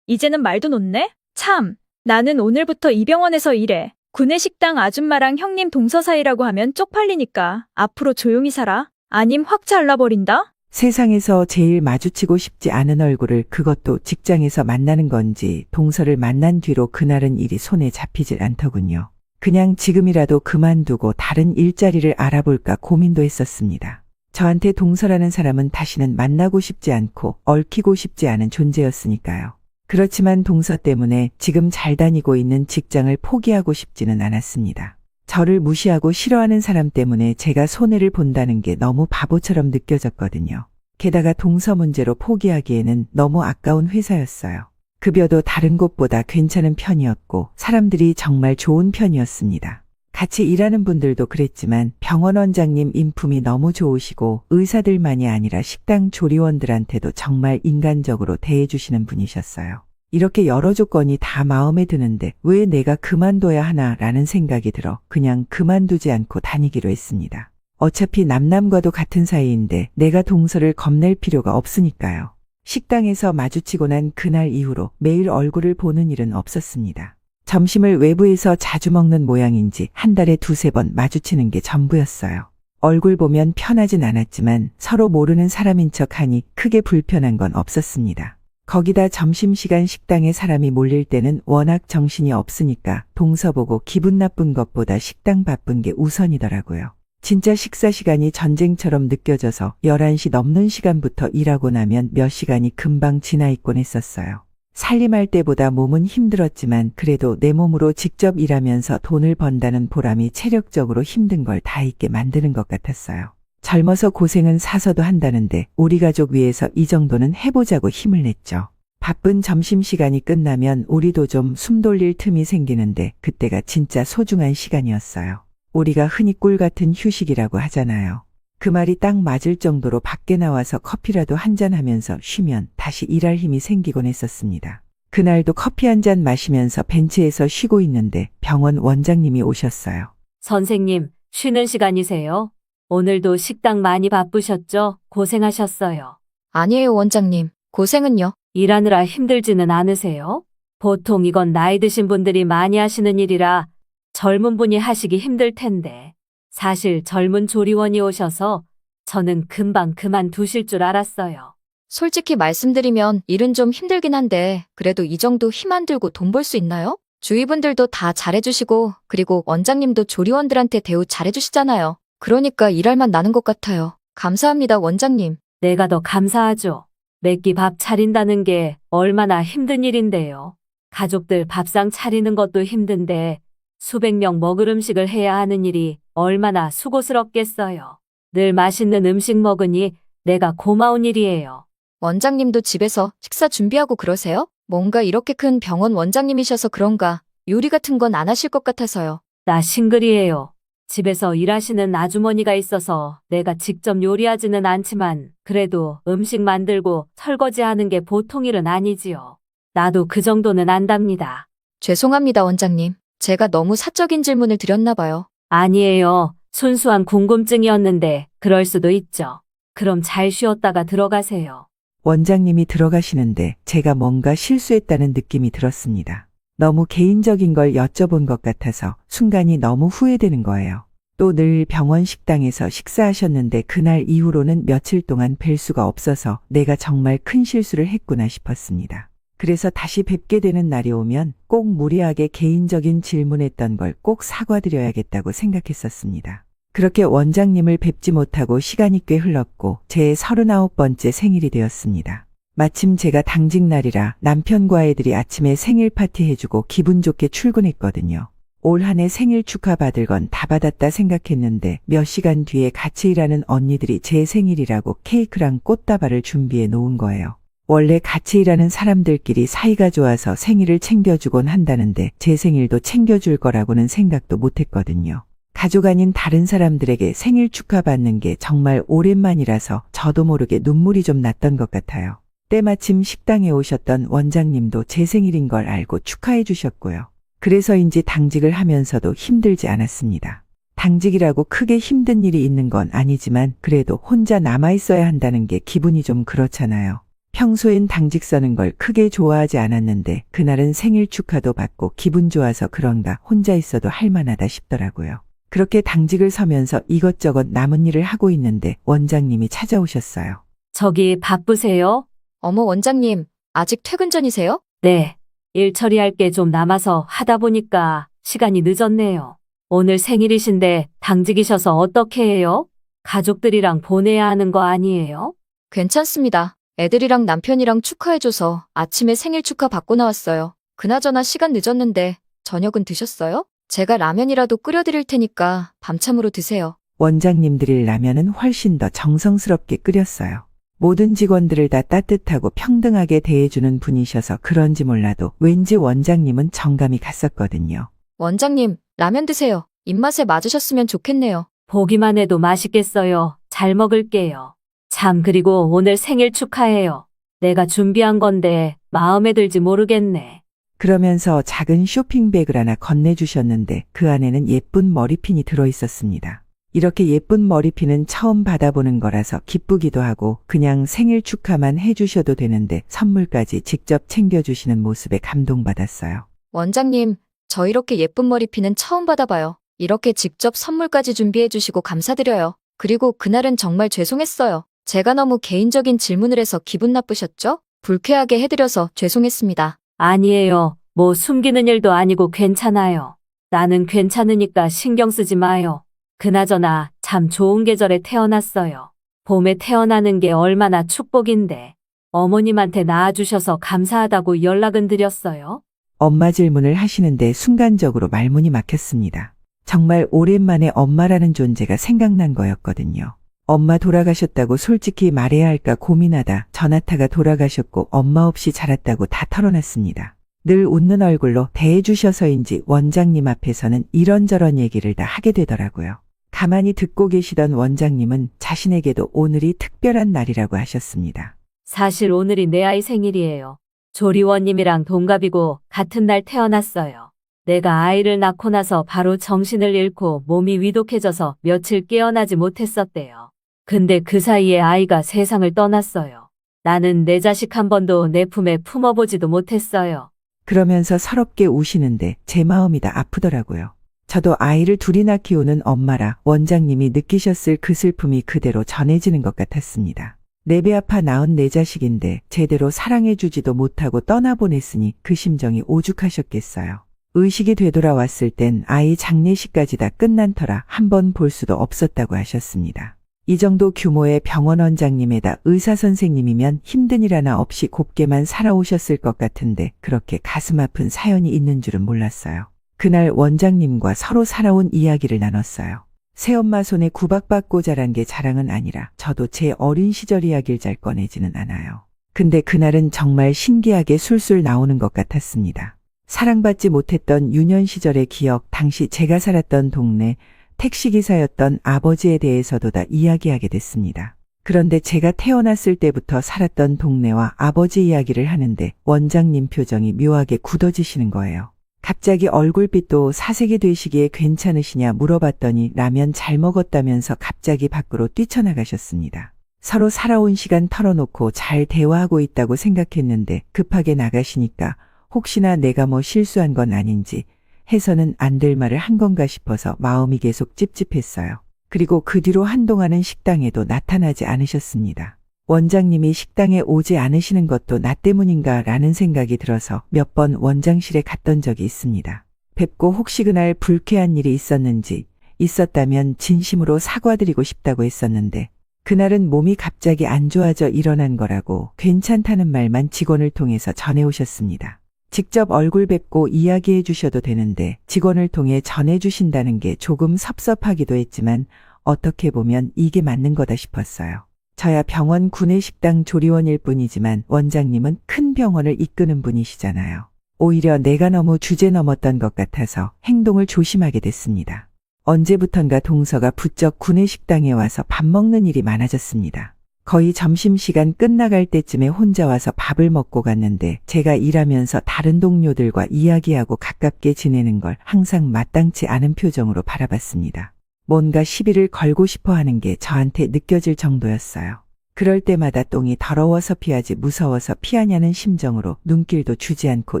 이제는 말도 놓네? 참, 나는 오늘부터 이 병원에서 일해. 구내식당 아줌마랑 형님 동서 사이라고 하면 쪽팔리니까 앞으로 조용히 살아. 아님 확 잘라버린다? 세상에서 제일 마주치고 싶지 않은 얼굴을 그것도 직장에서 만나는 건지 동서를 만난 뒤로 그날은 일이 손에 잡히질 않더군요. 그냥 지금이라도 그만두고 다른 일자리를 알아볼까 고민도 했었습니다. 저한테 동서라는 사람은 다시는 만나고 싶지 않고 얽히고 싶지 않은 존재였으니까요. 그렇지만 동서 때문에 지금 잘 다니고 있는 직장을 포기하고 싶지는 않았습니다. 저를 무시하고 싫어하는 사람 때문에 제가 손해를 본다는 게 너무 바보처럼 느껴졌거든요. 게다가 동서 문제로 포기하기에는 너무 아까운 회사였어요. 급여도 다른 곳보다 괜찮은 편이었고 사람들이 정말 좋은 편이었습니다. 같이 일하는 분들도 그랬지만 병원 원장님 인품이 너무 좋으시고 의사들만이 아니라 식당 조리원들한테도 정말 인간적으로 대해주시는 분이셨어요. 이렇게 여러 조건이 다 마음에 드는데 왜 내가 그만둬야 하나라는 생각이 들어 그냥 그만두지 않고 다니기로 했습니다. 어차피 남남과도 같은 사이인데 내가 동서를 겁낼 필요가 없으니까요. 식당에서 마주치고 난 그날 이후로 매일 얼굴을 보는 일은 없었습니다. 점심을 외부에서 자주 먹는 모양인지 한 달에 2-3번 마주치는 게 전부였어요. 얼굴 보면 편하진 않았지만 서로 모르는 사람인 척하니 크게 불편한 건 없었습니다. 거기다 점심시간 식당에 사람이 몰릴 때는 워낙 정신이 없으니까 동서 보고 기분 나쁜 것보다 식당 바쁜 게 우선이더라고요. 진짜 식사 시간이 전쟁처럼 느껴져서 11시 넘는 시간부터 일하고 나면 몇 시간이 금방 지나 있곤 했었어요. 살림할 때보다 몸은 힘들었지만 그래도 내 몸으로 직접 일하면서 돈을 번다는 보람이 체력적으로 힘든 걸 다 잊게 만드는 것 같았어요. 젊어서 고생은 사서도 한다는데 우리 가족 위해서 이 정도는 해보자고 힘을 냈죠. 바쁜 점심시간이 끝나면 우리도 좀 숨 돌릴 틈이 생기는데 그때가 진짜 소중한 시간이었어요. 우리가 흔히 꿀 같은 휴식이라고 하잖아요. 그 말이 딱 맞을 정도로 밖에 나와서 커피라도 한잔하면서 쉬면 다시 일할 힘이 생기곤 했었습니다. 그날도 커피 한 잔 마시면서 벤치에서 쉬고 있는데 병원 원장님이 오셨어요. 선생님, 쉬는 시간이세요? 오늘도 식당 많이 바쁘셨죠? 고생하셨어요. 아니에요, 원장님. 고생은요. 일하느라 힘들지는 않으세요? 보통 이건 나이 드신 분들이 많이 하시는 일이라 젊은 분이 하시기 힘들 텐데. 사실 젊은 조리원이 오셔서 저는 금방 그만두실 줄 알았어요. 솔직히 말씀드리면 일은 좀 힘들긴 한데 그래도 이 정도 힘 안 들고 돈 벌 수 있나요? 주위 분들도 다 잘해주시고 그리고 원장님도 조리원들한테 대우 잘해주시잖아요. 그러니까 일할 맛 나는 것 같아요. 감사합니다, 원장님. 내가 더 감사하죠. 매끼 밥 차린다는 게 얼마나 힘든 일인데요. 가족들 밥상 차리는 것도 힘든데 수백 명 먹을 음식을 해야 하는 일이 얼마나 수고스럽겠어요. 늘 맛있는 음식 먹으니 내가 고마운 일이에요. 원장님도 집에서 식사 준비하고 그러세요? 뭔가 이렇게 큰 병원 원장님이셔서 그런가 요리 같은 건 안 하실 것 같아서요. 나 싱글이에요. 집에서 일하시는 아주머니가 있어서 내가 직접 요리하지는 않지만 그래도 음식 만들고 설거지하는 게 보통 일은 아니지요. 나도 그 정도는 안답니다. 죄송합니다, 원장님. 제가 너무 사적인 질문을 드렸나 봐요. 아니에요. 순수한 궁금증이었는데 그럴 수도 있죠. 그럼 잘 쉬었다가 들어가세요. 원장님이 들어가시는데 제가 뭔가 실수했다는 느낌이 들었습니다. 너무 개인적인 걸 여쭤본 것 같아서 순간이 너무 후회되는 거예요. 또 늘 병원 식당에서 식사하셨는데 그날 이후로는 며칠 동안 뵐 수가 없어서 내가 정말 큰 실수를 했구나 싶었습니다. 그래서 다시 뵙게 되는 날이 오면 꼭 무리하게 개인적인 질문했던 걸 꼭 사과드려야겠다고 생각했었습니다. 그렇게 원장님을 뵙지 못하고 시간이 꽤 흘렀고 제 39번째 생일이 되었습니다. 마침 제가 당직 날이라 남편과 애들이 아침에 생일 파티 해주고 기분 좋게 출근했거든요. 올 한 해 생일 축하 받을 건 다 받았다 생각했는데 몇 시간 뒤에 같이 일하는 언니들이 제 생일이라고 케이크랑 꽃다발을 준비해 놓은 거예요. 원래 같이 일하는 사람들끼리 사이가 좋아서 생일을 챙겨주곤 한다는데 제 생일도 챙겨줄 거라고는 생각도 못했거든요. 가족 아닌 다른 사람들에게 생일 축하받는 게 정말 오랜만이라서 저도 모르게 눈물이 좀 났던 것 같아요. 때마침 식당에 오셨던 원장님도 제 생일인 걸 알고 축하해 주셨고요. 그래서인지 당직을 하면서도 힘들지 않았습니다. 당직이라고 크게 힘든 일이 있는 건 아니지만 그래도 혼자 남아있어야 한다는 게 기분이 좀 그렇잖아요. 평소엔 당직 서는 걸 크게 좋아하지 않았는데 그날은 생일 축하도 받고 기분 좋아서 그런가 혼자 있어도 할만하다 싶더라고요. 그렇게 당직을 서면서 이것저것 남은 일을 하고 있는데 원장님이 찾아오셨어요. 저기 바쁘세요? 어머, 원장님, 아직 퇴근 전이세요? 네. 일 처리할 게 좀 남아서 하다 보니까 시간이 늦었네요. 오늘 생일이신데 당직이셔서 어떻게 해요? 가족들이랑 보내야 하는 거 아니에요? 괜찮습니다. 애들이랑 남편이랑 축하해줘서 아침에 생일 축하 받고 나왔어요. 그나저나 시간 늦었는데 저녁은 드셨어요? 제가 라면이라도 끓여드릴 테니까 밤참으로 드세요. 원장님 드릴 라면은 훨씬 더 정성스럽게 끓였어요. 모든 직원들을 다 따뜻하고 평등하게 대해주는 분이셔서 그런지 몰라도 왠지 원장님은 정감이 갔었거든요. 원장님, 라면 드세요. 입맛에 맞으셨으면 좋겠네요. 보기만 해도 맛있겠어요. 잘 먹을게요. 참, 그리고 오늘 생일 축하해요. 내가 준비한 건데 마음에 들지 모르겠네. 그러면서 작은 쇼핑백을 하나 건네주셨는데 그 안에는 예쁜 머리핀이 들어있었습니다. 이렇게 예쁜 머리핀은 처음 받아보는 거라서 기쁘기도 하고 그냥 생일 축하만 해주셔도 되는데 선물까지 직접 챙겨주시는 모습에 감동받았어요. 원장님, 저 이렇게 예쁜 머리핀은 처음 받아봐요. 이렇게 직접 선물까지 준비해주시고 감사드려요. 그리고 그날은 정말 죄송했어요. 제가 너무 개인적인 질문을 해서 기분 나쁘셨죠? 불쾌하게 해드려서 죄송했습니다. 아니에요. 뭐 숨기는 일도 아니고 괜찮아요. 나는 괜찮으니까 신경 쓰지 마요. 그나저나 참 좋은 계절에 태어났어요. 봄에 태어나는 게 얼마나 축복인데. 어머님한테 낳아주셔서 감사하다고 연락은 드렸어요. 엄마 질문을 하시는데 순간적으로 말문이 막혔습니다. 정말 오랜만에 엄마라는 존재가 생각난 거였거든요. 엄마 돌아가셨다고 솔직히 말해야 할까 고민하다 전화타가 돌아가셨고 엄마 없이 자랐다고 다 털어놨습니다. 늘 웃는 얼굴로 대해주셔서인지 원장님 앞에서는 이런저런 얘기를 다 하게 되더라고요. 가만히 듣고 계시던 원장님은 자신에게도 오늘이 특별한 날이라고 하셨습니다. 사실 오늘이 내 아이 생일이에요. 조리원님이랑 동갑이고 같은 날 태어났어요. 내가 아이를 낳고 나서 바로 정신을 잃고 몸이 위독해져서 며칠 깨어나지 못했었대요. 근데 그 사이에 아이가 세상을 떠났어요. 나는 내 자식 한 번도 내 품에 품어보지도 못했어요. 그러면서 서럽게 우시는데 제 마음이 다 아프더라고요. 저도 아이를 둘이나 키우는 엄마라 원장님이 느끼셨을 그 슬픔이 그대로 전해지는 것 같았습니다. 내 배 아파 낳은 내 자식인데 제대로 사랑해주지도 못하고 떠나보냈으니 그 심정이 오죽하셨겠어요. 의식이 되돌아왔을 땐 아이 장례식까지 다 끝난 터라 한 번 볼 수도 없었다고 하셨습니다. 이 정도 규모의 병원 원장님에다 의사 선생님이면 힘든 일 하나 없이 곱게만 살아오셨을 것 같은데 그렇게 가슴 아픈 사연이 있는 줄은 몰랐어요. 그날 원장님과 서로 살아온 이야기를 나눴어요. 새엄마 손에 구박받고 자란 게 자랑은 아니라 저도 제 어린 시절 이야기를 잘 꺼내지는 않아요. 근데 그날은 정말 신기하게 술술 나오는 것 같았습니다. 사랑받지 못했던 유년 시절의 기억, 당시 제가 살았던 동네, 택시기사였던 아버지에 대해서도 다 이야기하게 됐습니다. 그런데 제가 태어났을 때부터 살았던 동네와 아버지 이야기를 하는데 원장님 표정이 묘하게 굳어지시는 거예요. 갑자기 얼굴빛도 사색이 되시기에 괜찮으시냐 물어봤더니 라면 잘 먹었다면서 갑자기 밖으로 뛰쳐나가셨습니다. 서로 살아온 시간 털어놓고 잘 대화하고 있다고 생각했는데 급하게 나가시니까 혹시나 내가 뭐 실수한 건 아닌지 해서는 안 될 말을 한 건가 싶어서 마음이 계속 찝찝했어요. 그리고 그 뒤로 한동안은 식당에도 나타나지 않으셨습니다. 원장님이 식당에 오지 않으시는 것도 나 때문인가 라는 생각이 들어서 몇 번 원장실에 갔던 적이 있습니다. 뵙고 혹시 그날 불쾌한 일이 있었는지, 있었다면 진심으로 사과드리고 싶다고 했었는데 그날은 몸이 갑자기 안 좋아져 일어난 거라고 괜찮다는 말만 직원을 통해서 전해오셨습니다. 직접 얼굴 뵙고 이야기해 주셔도 되는데 직원을 통해 전해 주신다는 게 조금 섭섭하기도 했지만 어떻게 보면 이게 맞는 거다 싶었어요. 저야 병원 구내식당 조리원일 뿐이지만 원장님은 큰 병원을 이끄는 분이시잖아요. 오히려 내가 너무 주제 넘었던 것 같아서 행동을 조심하게 됐습니다. 언제부턴가 동서가 부쩍 구내식당에 와서 밥 먹는 일이 많아졌습니다. 거의 점심시간 끝나갈 때쯤에 혼자 와서 밥을 먹고 갔는데 제가 일하면서 다른 동료들과 이야기하고 가깝게 지내는 걸 항상 마땅치 않은 표정으로 바라봤습니다. 뭔가 시비를 걸고 싶어 하는 게 저한테 느껴질 정도였어요. 그럴 때마다 똥이 더러워서 피하지 무서워서 피하냐는 심정으로 눈길도 주지 않고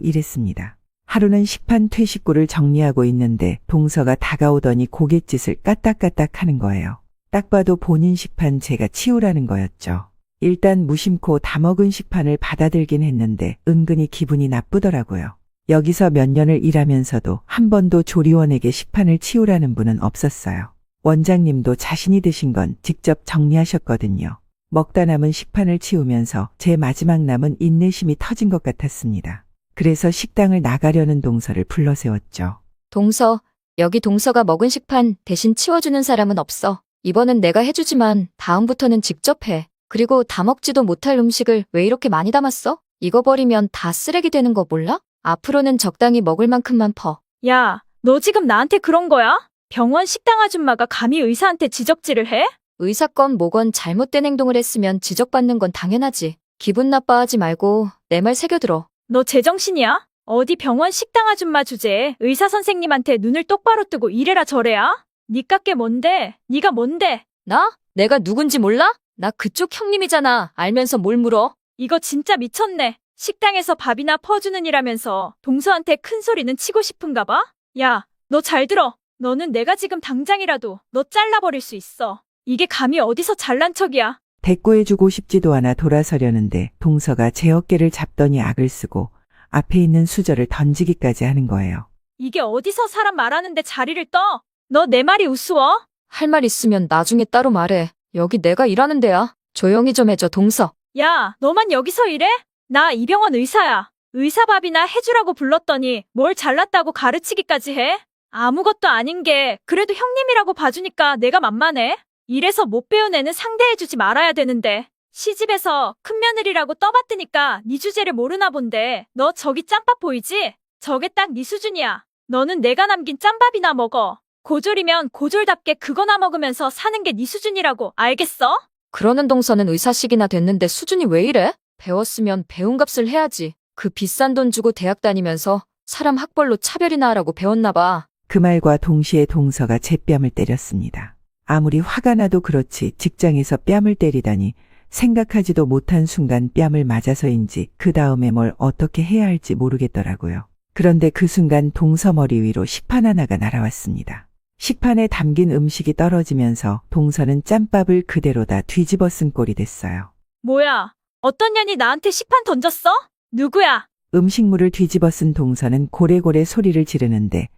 일했습니다. 하루는 식판 퇴식구를 정리하고 있는데 동서가 다가오더니 고갯짓을 까딱까딱 하는 거예요. 딱 봐도 본인 식판 제가 치우라는 거였죠. 일단 무심코 다 먹은 식판을 받아들긴 했는데 은근히 기분이 나쁘더라고요. 여기서 몇 년을 일하면서도 한 번도 조리원에게 식판을 치우라는 분은 없었어요. 원장님도 자신이 드신 건 직접 정리하셨거든요. 먹다 남은 식판을 치우면서 제 마지막 남은 인내심이 터진 것 같았습니다. 그래서 식당을 나가려는 동서를 불러 세웠죠. 동서, 여기 동서가 먹은 식판 대신 치워주는 사람은 없어. 이번은 내가 해주지만 다음부터는 직접 해. 그리고 다 먹지도 못할 음식을 왜 이렇게 많이 담았어? 이거 버리면 다 쓰레기 되는 거 몰라? 앞으로는 적당히 먹을 만큼만 퍼. 야, 너 지금 나한테 그런 거야? 병원 식당 아줌마가 감히 의사한테 지적질을 해? 의사건 뭐건 잘못된 행동을 했으면 지적받는 건 당연하지. 기분 나빠하지 말고 내 말 새겨들어. 너 제정신이야? 어디 병원 식당 아줌마 주제에 의사 선생님한테 눈을 똑바로 뜨고 이래라 저래야? 니깎게 뭔데? 니가 뭔데? 나? 내가 누군지 몰라? 나 그쪽 형님이잖아. 알면서 뭘 물어? 이거 진짜 미쳤네. 식당에서 밥이나 퍼주는 일하면서 동서한테 큰 소리는 치고 싶은가 봐? 야, 너 잘 들어. 너는 내가 지금 당장이라도 너 잘라버릴 수 있어. 이게 감히 어디서 잘난 척이야. 대꾸해주고 싶지도 않아 돌아서려는데 동서가 제 어깨를 잡더니 악을 쓰고 앞에 있는 수저를 던지기까지 하는 거예요. 이게 어디서 사람 말하는데 자리를 떠? 너 내 말이 우스워? 할 말 있으면 나중에 따로 말해. 여기 내가 일하는 데야. 조용히 좀 해줘, 동서. 야, 너만 여기서 일해? 나 이 병원 의사야. 의사밥이나 해주라고 불렀더니 뭘 잘났다고 가르치기까지 해? 아무것도 아닌 게 그래도 형님이라고 봐주니까 내가 만만해? 이래서 못 배운 애는 상대해주지 말아야 되는데 시집에서 큰며느리라고 떠받드니까 네 주제를 모르나 본데 너 저기 짬밥 보이지? 저게 딱 네 수준이야. 너는 내가 남긴 짬밥이나 먹어. 고졸이면 고졸답게 그거나 먹으면서 사는 게 네 수준이라고 알겠어? 그러는 동서는 의사식이나 됐는데 수준이 왜 이래? 배웠으면 배운 값을 해야지. 그 비싼 돈 주고 대학 다니면서 사람 학벌로 차별이나 하라고 배웠나 봐. 그 말과 동시에 동서가 제 뺨을 때렸습니다. 아무리 화가 나도 그렇지 직장에서 뺨을 때리다니 생각하지도 못한 순간 뺨을 맞아서인지 그 다음에 뭘 어떻게 해야 할지 모르겠더라고요. 그런데 그 순간 동서 머리 위로 식판 하나가 날아왔습니다. 식판에 담긴 음식이 떨어지면서 동서는 짬밥을 그대로 다 뒤집어 쓴 꼴이 됐어요. 뭐야? 어떤 년이 나한테 식판 던졌어? 누구야? 음식물을 뒤집어 쓴 동서는 고래고래 소리를 지르는데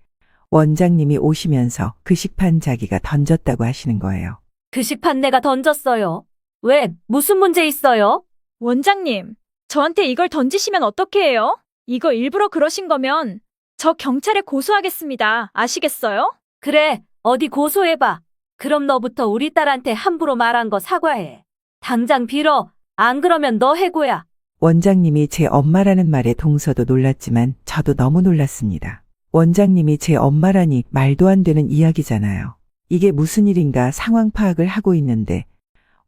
원장님이 오시면서 그 식판 자기가 던졌다고 하시는 거예요. 그 식판 내가 던졌어요. 왜? 무슨 문제 있어요? 원장님, 저한테 이걸 던지시면 어떻게 해요? 이거 일부러 그러신 거면 저 경찰에 고소하겠습니다. 아시겠어요? 그래, 어디 고소해봐. 그럼 너부터 우리 딸한테 함부로 말한 거 사과해. 당장 빌어. 안 그러면 너 해고야. 원장님이 제 엄마라는 말에 동서도 놀랐지만 저도 너무 놀랐습니다. 원장님이 제 엄마라니 말도 안 되는 이야기잖아요. 이게 무슨 일인가 상황 파악을 하고 있는데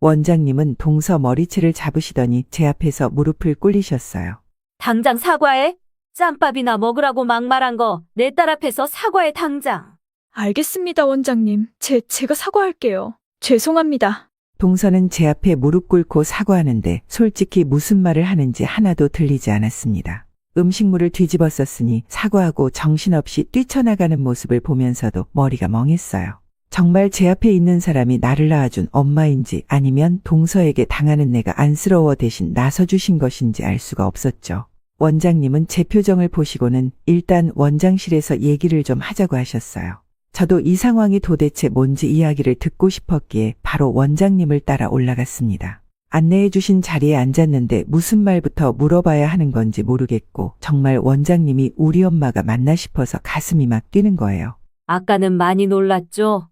원장님은 동서 머리채를 잡으시더니 제 앞에서 무릎을 꿇리셨어요. 당장 사과해. 짬밥이나 먹으라고 막말한 거 내 딸 앞에서 사과해 당장. 알겠습니다, 원장님. 제가 사과할게요. 죄송합니다. 동서는 제 앞에 무릎 꿇고 사과하는데 솔직히 무슨 말을 하는지 하나도 들리지 않았습니다. 음식물을 뒤집어 썼으니 사과하고 정신없이 뛰쳐나가는 모습을 보면서도 머리가 멍했어요. 정말 제 앞에 있는 사람이 나를 낳아준 엄마인지 아니면 동서에게 당하는 내가 안쓰러워 대신 나서주신 것인지 알 수가 없었죠. 원장님은 제 표정을 보시고는 일단 원장실에서 얘기를 좀 하자고 하셨어요. 저도 이 상황이 도대체 뭔지 이야기를 듣고 싶었기에 바로 원장님을 따라 올라갔습니다. 안내해 주신 자리에 앉았는데 무슨 말부터 물어봐야 하는 건지 모르겠고 정말 원장님이 우리 엄마가 맞나 싶어서 가슴이 막 뛰는 거예요. 아까는 많이 놀랐죠?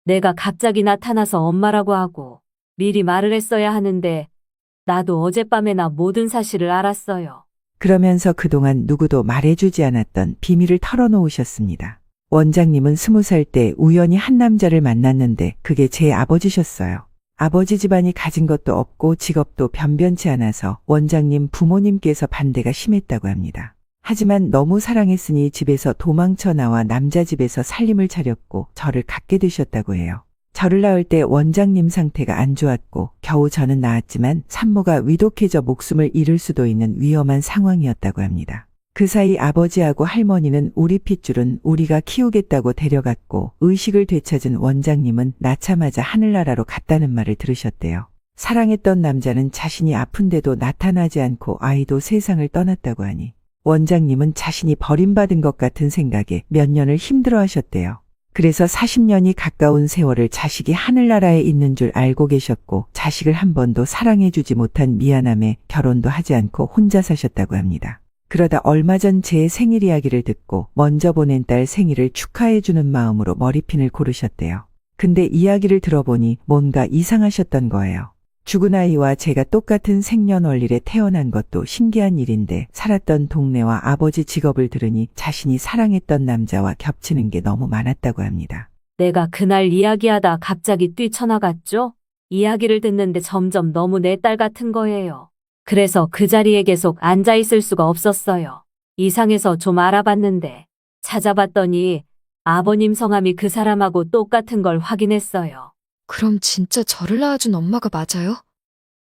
내가 갑자기 나타나서 엄마라고 하고 미리 말을 했어야 하는데 나도 어젯밤에나 모든 사실을 알았어요. 그러면서 그동안 누구도 말해주지 않았던 비밀을 털어놓으셨습니다. 원장님은 20살 때 우연히 한 남자를 만났는데 그게 제 아버지셨어요. 아버지 집안이 가진 것도 없고 직업도 변변치 않아서 원장님 부모님께서 반대가 심했다고 합니다. 하지만 너무 사랑했으니 집에서 도망쳐 나와 남자 집에서 살림을 차렸고 저를 갖게 되셨다고 해요. 저를 낳을 때 원장님 상태가 안 좋았고 겨우 저는 나았지만 산모가 위독해져 목숨을 잃을 수도 있는 위험한 상황이었다고 합니다. 그 사이 아버지하고 할머니는 우리 핏줄은 우리가 키우겠다고 데려갔고 의식을 되찾은 원장님은 낳자마자 하늘나라로 갔다는 말을 들으셨대요. 사랑했던 남자는 자신이 아픈데도 나타나지 않고 아이도 세상을 떠났다고 하니 원장님은 자신이 버림받은 것 같은 생각에 몇 년을 힘들어하셨대요. 그래서 40년이 가까운 세월을 자식이 하늘나라에 있는 줄 알고 계셨고 자식을 한 번도 사랑해주지 못한 미안함에 결혼도 하지 않고 혼자 사셨다고 합니다. 그러다 얼마 전 제 생일 이야기를 듣고 먼저 보낸 딸 생일을 축하해주는 마음으로 머리핀을 고르셨대요. 근데 이야기를 들어보니 뭔가 이상하셨던 거예요. 죽은 아이와 제가 똑같은 생년월일에 태어난 것도 신기한 일인데 살았던 동네와 아버지 직업을 들으니 자신이 사랑했던 남자와 겹치는 게 너무 많았다고 합니다. 내가 그날 이야기하다 갑자기 뛰쳐나갔죠? 이야기를 듣는데 점점 너무 내 딸 같은 거예요. 그래서 그 자리에 계속 앉아 있을 수가 없었어요. 이상해서 좀 알아봤는데 찾아봤더니 아버님 성함이 그 사람하고 똑같은 걸 확인했어요. 그럼 진짜 저를 낳아준 엄마가 맞아요?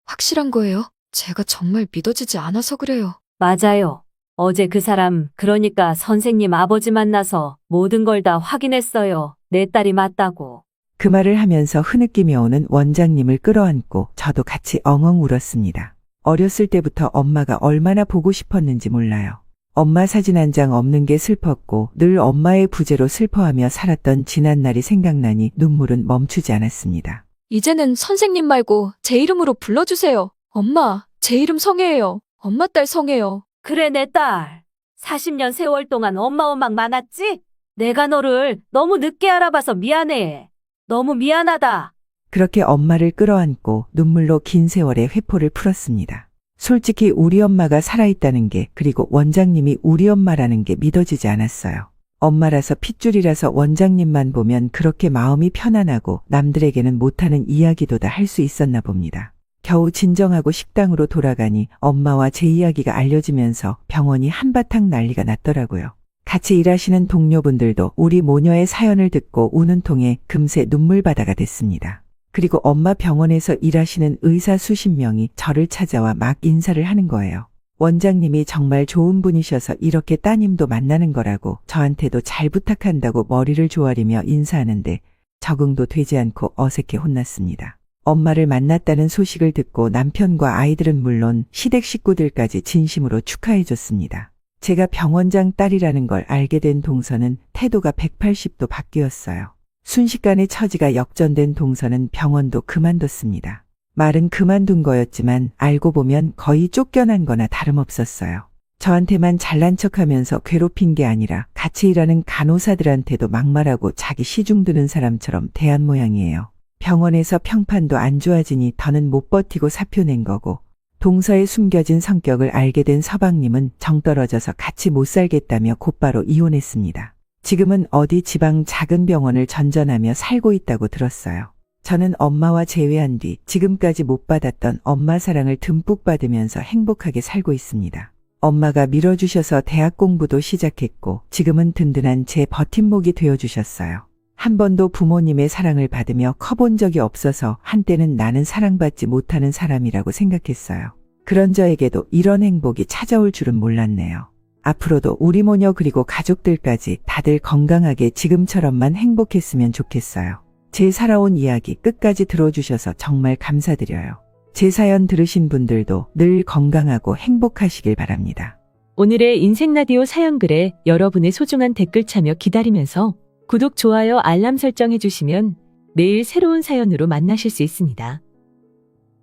확실한 거예요? 제가 정말 믿어지지 않아서 그래요. 맞아요. 어제 그 사람, 그러니까 선생님 아버지 만나서 모든 걸 다 확인했어요. 내 딸이 맞다고. 그 말을 하면서 흐느끼며 오는 원장님을 끌어안고 저도 같이 엉엉 울었습니다. 어렸을 때부터 엄마가 얼마나 보고 싶었는지 몰라요. 엄마 사진 한 장 없는 게 슬펐고 늘 엄마의 부재로 슬퍼하며 살았던 지난 날이 생각나니 눈물은 멈추지 않았습니다. 이제는 선생님 말고 제 이름으로 불러주세요. 엄마, 제 이름 성혜예요. 엄마 딸 성혜요. 그래, 내 딸. 40년 세월 동안 엄마 원망 많았지? 내가 너를 너무 늦게 알아봐서 미안해. 너무 미안하다. 그렇게 엄마를 끌어안고 눈물로 긴 세월의 회포를 풀었습니다. 솔직히 우리 엄마가 살아있다는 게 그리고 원장님이 우리 엄마라는 게 믿어지지 않았어요. 엄마라서 핏줄이라서 원장님만 보면 그렇게 마음이 편안하고 남들에게는 못하는 이야기도 다 할 수 있었나 봅니다. 겨우 진정하고 식당으로 돌아가니 엄마와 제 이야기가 알려지면서 병원이 한바탕 난리가 났더라고요. 같이 일하시는 동료분들도 우리 모녀의 사연을 듣고 우는 통에 금세 눈물바다가 됐습니다. 그리고 엄마 병원에서 일하시는 의사 수십 명이 저를 찾아와 막 인사를 하는 거예요. 원장님이 정말 좋은 분이셔서 이렇게 따님도 만나는 거라고 저한테도 잘 부탁한다고 머리를 조아리며 인사하는데 적응도 되지 않고 어색해 혼났습니다. 엄마를 만났다는 소식을 듣고 남편과 아이들은 물론 시댁 식구들까지 진심으로 축하해줬습니다. 제가 병원장 딸이라는 걸 알게 된 동서는 태도가 180도 바뀌었어요. 순식간에 처지가 역전된 동서는 병원도 그만뒀습니다. 말은 그만둔 거였지만 알고 보면 거의 쫓겨난 거나 다름없었어요. 저한테만 잘난 척하면서 괴롭힌 게 아니라 같이 일하는 간호사들한테도 막말하고 자기 시중 드는 사람처럼 대한 모양이에요. 병원에서 평판도 안 좋아지니 더는 못 버티고 사표 낸 거고, 동서의 숨겨진 성격을 알게 된 서방님은 정 떨어져서 같이 못 살겠다며 곧바로 이혼했습니다. 지금은 어디 지방 작은 병원을 전전하며 살고 있다고 들었어요. 저는 엄마와 재회한 뒤 지금까지 못 받았던 엄마 사랑을 듬뿍 받으면서 행복하게 살고 있습니다. 엄마가 밀어주셔서 대학 공부도 시작했고 지금은 든든한 제 버팀목이 되어주셨어요. 한 번도 부모님의 사랑을 받으며 커본 적이 없어서 한때는 나는 사랑받지 못하는 사람이라고 생각했어요. 그런 저에게도 이런 행복이 찾아올 줄은 몰랐네요. 앞으로도 우리 모녀 그리고 가족들까지 다들 건강하게 지금처럼만 행복했으면 좋겠어요. 제 살아온 이야기 끝까지 들어주셔서 정말 감사드려요. 제 사연 들으신 분들도 늘 건강하고 행복하시길 바랍니다. 오늘의 인생라디오 사연글에 여러분의 소중한 댓글 참여 기다리면서 구독, 좋아요, 알람 설정해 주시면 매일 새로운 사연으로 만나실 수 있습니다.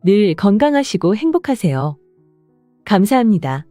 늘 건강하시고 행복하세요. 감사합니다.